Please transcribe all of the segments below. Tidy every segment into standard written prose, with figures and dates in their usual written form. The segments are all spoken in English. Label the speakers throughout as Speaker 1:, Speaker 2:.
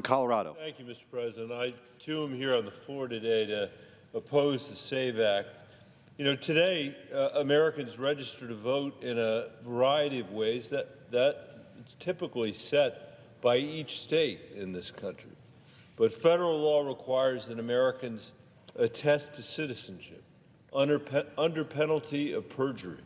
Speaker 1: Colorado.
Speaker 2: Thank you, Mr. President. I, too, am here on the floor today to oppose the SAVE Act. You know, today, Americans register to vote in a variety of ways that it's typically set by each state in this country. But federal law requires that Americans attest to citizenship under penalty of perjury.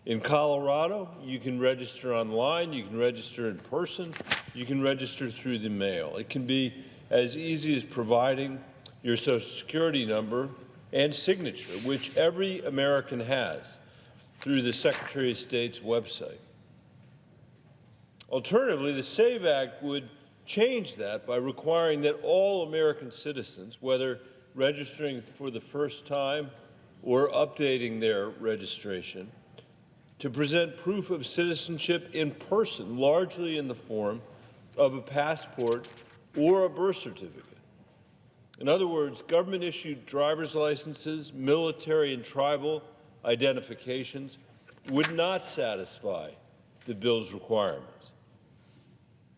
Speaker 2: In Colorado, you can register online, you can register in person, you can register through the mail. It can be as easy as providing your Social Security number and signature, which every American has, through the Secretary of State's website. Alternatively, the SAVE Act would change that by requiring that all American citizens, whether registering for the first time or updating their registration, to present proof of citizenship in person, largely in the form of a passport or a birth certificate. In other words, government-issued driver's licenses, military and tribal identifications would not satisfy the bill's requirements.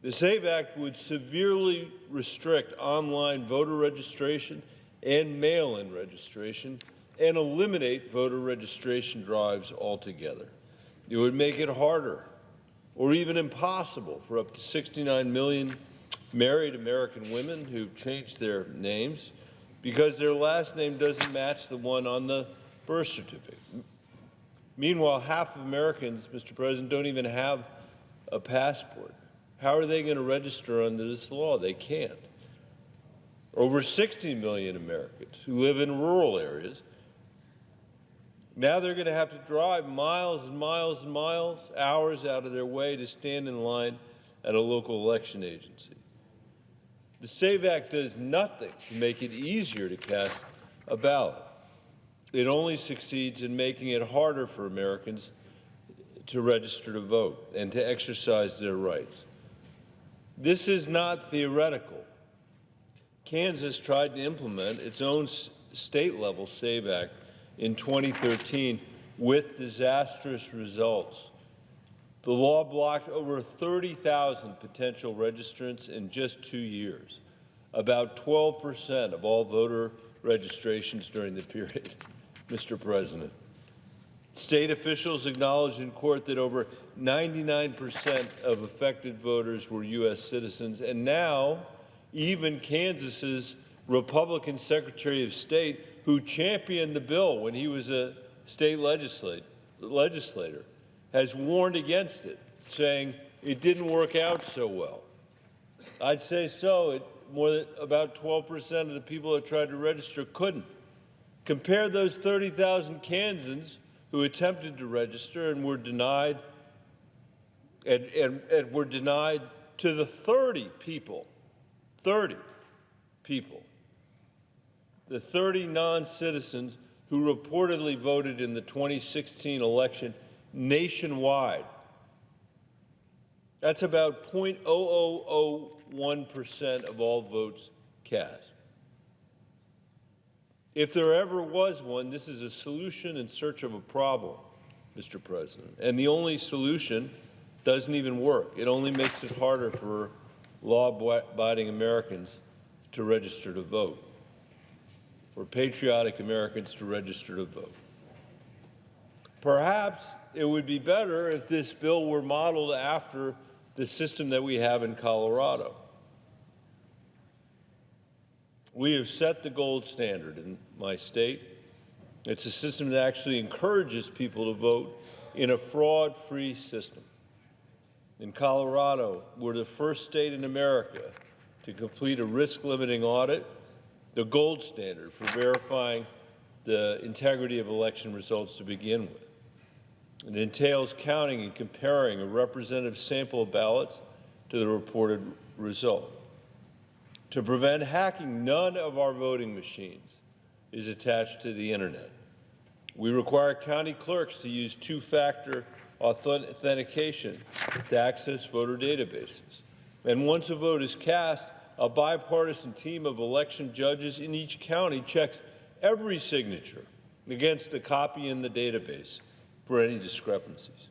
Speaker 2: The SAVE Act would severely restrict online voter registration and mail-in registration and eliminate voter registration drives altogether. It would make it harder or even impossible for up to 69 million married American women who've changed their names because their last name doesn't match the one on the birth certificate. Meanwhile, half of Americans, Mr. President, don't even have a passport. How are they going to register under this law? They can't. Over 60 million Americans who live in rural areas, now they're going to have to drive miles and miles and miles, hours out of their way to stand in line at a local election agency. The SAVE Act does nothing to make it easier to cast a ballot. It only succeeds in making it harder for Americans to register to vote and to exercise their rights. This is not theoretical. Kansas tried to implement its own state-level SAVE Act in 2013 with disastrous results. The law blocked over 30,000 potential registrants in just 2 years, about 12% of all voter registrations during the period, Mr. President. State officials acknowledged in court that over 99% of affected voters were U.S. citizens, and now even Kansas's Republican Secretary of State, who championed the bill when he was a state legislator, has warned against it, saying it didn't work out so well. I'd say so. More than about 12% of the people that tried to register couldn't. Compare those 30,000 Kansans who attempted to register and were denied, and were denied to the 30 people, the 30 non-citizens who reportedly voted in the 2016 election nationwide. That's about 0.0001% of all votes cast. If there ever was one, this is a solution in search of a problem, Mr. President. And the only solution doesn't even work. It only makes it harder for law-abiding Americans to register to vote, for patriotic Americans to register to vote. Perhaps it would be better if this bill were modeled after the system that we have in Colorado. We have set the gold standard in my state. It's a system that actually encourages people to vote in a fraud-free system. In Colorado, we're the first state in America to complete a risk-limiting audit, the gold standard for verifying the integrity of election results to begin with. It entails counting and comparing a representative sample of ballots to the reported result. To prevent hacking, none of our voting machines is attached to the internet. We require county clerks to use two-factor authentication to access voter databases. And once a vote is cast, a bipartisan team of election judges in each county checks every signature against a copy in the database for any discrepancies.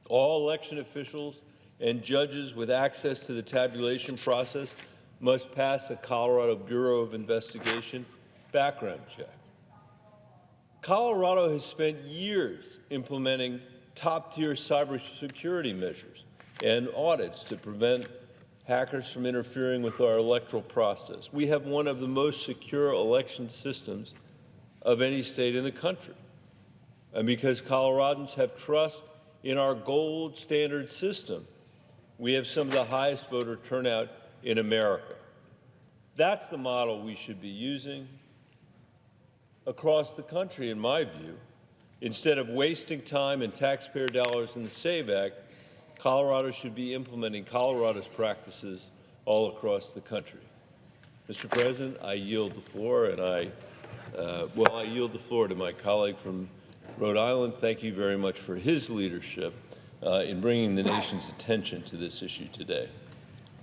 Speaker 2: All election officials and judges with access to the tabulation process must pass a Colorado Bureau of Investigation background check. Colorado has spent years implementing top-tier cybersecurity measures and audits to prevent hackers from interfering with our electoral process. We have one of the most secure election systems of any state in the country. And because Coloradans have trust in our gold standard system, we have some of the highest voter turnout in America. That's the model we should be using across the country, in my view. Instead of wasting time and taxpayer dollars in the SAVE Act, Colorado should be implementing Colorado's practices all across the country. Mr. President, I yield the floor, and I yield the floor to my colleague from Rhode Island. Thank you very much for his leadership in bringing the nation's attention to this issue today.